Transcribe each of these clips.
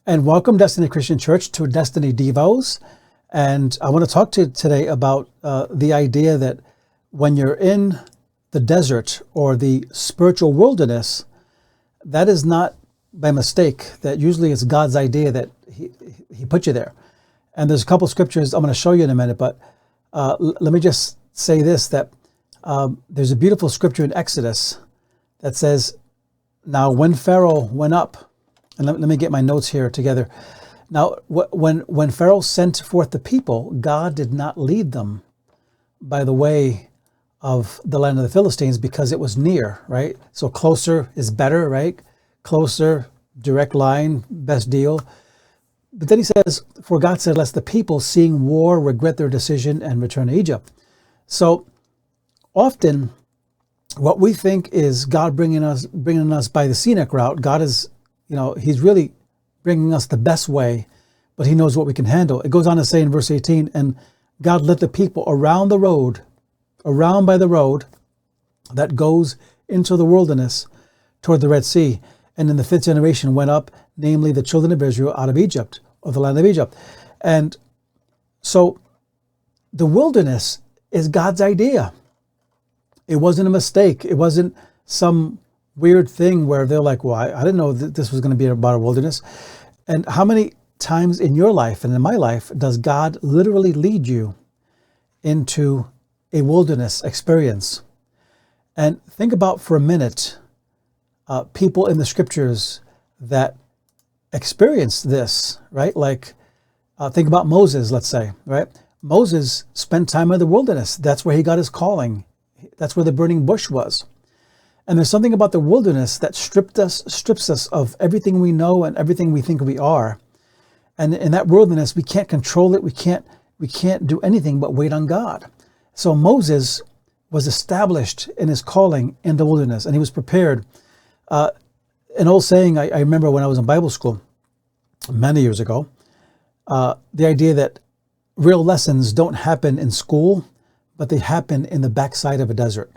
And welcome, Destiny Christian Church, to Destiny Devos. And I want to talk to you today about the idea that when you're in the desert or the spiritual wilderness, that is not by mistake. That usually it's God's idea that He put you there. And there's a couple scriptures I'm going to show you in a minute, but let me just say this, that there's a beautiful scripture in Exodus that says, now when Pharaoh went up, and let me get my notes here together. Now, when Pharaoh sent forth the people, God did not lead them by the way of the land of the Philistines because it was near, right? So closer is better, right? Closer, direct line, best deal. But then he says, for God said, lest the people seeing war regret their decision and return to Egypt. So often what we think is God bringing us by the scenic route, God is, He's really bringing us the best way, but He knows what we can handle. It goes on to say in verse 18, and God led the people around by the road that goes into the wilderness toward the Red Sea. And in the fifth generation went up, namely the children of Israel, out of Egypt, or the land of Egypt. And so the wilderness is God's idea. It wasn't a mistake. It wasn't some weird thing where they're like, well, I didn't know that this was going to be about a wilderness. And how many times in your life and in my life does God literally lead you into a wilderness experience? And think about for a minute people in the scriptures that experienced this, right? Like think about Moses, let's say, right? Moses spent time in the wilderness. That's where he got his calling. That's where the burning bush was. And there's something about the wilderness that strips us of everything we know and everything we think we are. And in that wilderness, we can't control it. We can't do anything but wait on God. So Moses was established in his calling in the wilderness, and he was prepared. An old saying I remember when I was in Bible school many years ago, the idea that real lessons don't happen in school, but they happen in the backside of a desert.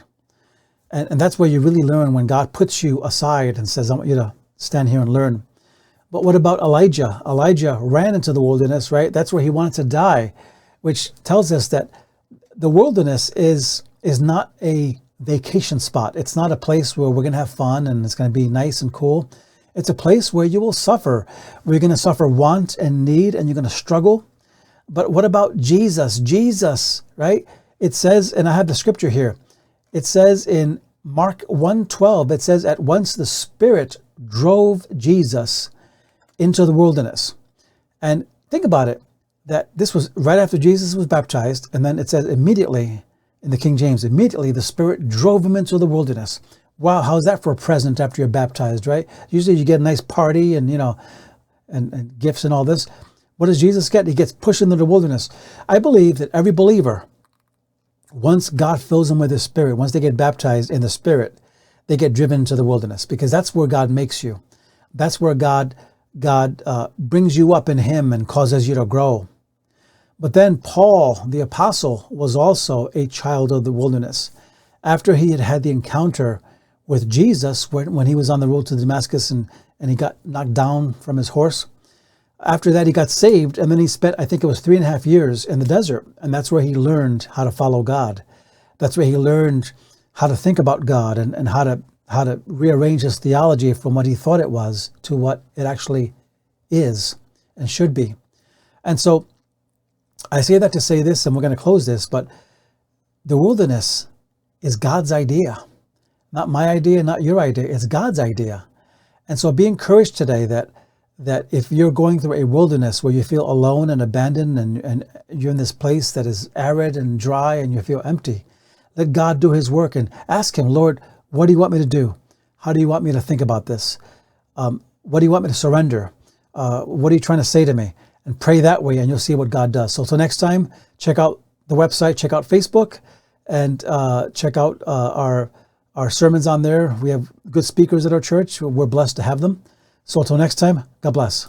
And that's where you really learn, when God puts you aside and says, I want you to stand here and learn. But what about Elijah? Elijah ran into the wilderness, right? That's where he wanted to die, which tells us that the wilderness is not a vacation spot. It's not a place where we're going to have fun and it's going to be nice and cool. It's a place where you will suffer, where you're going to suffer want and need, and you're going to struggle. But what about Jesus? Jesus, right? It says, and I have the scripture here, it says in Mark 1:12, it says, at once the Spirit drove Jesus into the wilderness. And think about it, that this was right after Jesus was baptized, and then it says immediately, in the King James, immediately the Spirit drove him into the wilderness. Wow, how's that for a present after you're baptized, right? Usually you get a nice party and, and gifts and all this. What does Jesus get? He gets pushed into the wilderness. I believe that every believer, once God fills them with His Spirit, once they get baptized in the Spirit, they get driven to the wilderness, because that's where God makes you. That's where God brings you up in Him and causes you to grow. But then Paul, the apostle, was also a child of the wilderness. After he had the encounter with Jesus, when he was on the road to Damascus and he got knocked down from his horse, after that, he got saved, and then he spent, I think it was 3.5 years in the desert. And that's where he learned how to follow God. That's where he learned how to think about God and how to rearrange his theology from what he thought it was to what it actually is and should be. And so I say that to say this, and we're going to close this, but the wilderness is God's idea. Not my idea, not your idea. It's God's idea. And so be encouraged today that if you're going through a wilderness where you feel alone and abandoned and you're in this place that is arid and dry and you feel empty, let God do His work and ask Him, Lord, what do you want me to do? How do you want me to think about this? What do you want me to surrender? What are you trying to say to me? And pray that way, and you'll see what God does. So till next time, check out the website, check out Facebook, and check out our sermons on there. We have good speakers at our church. We're blessed to have them. So until next time, God bless.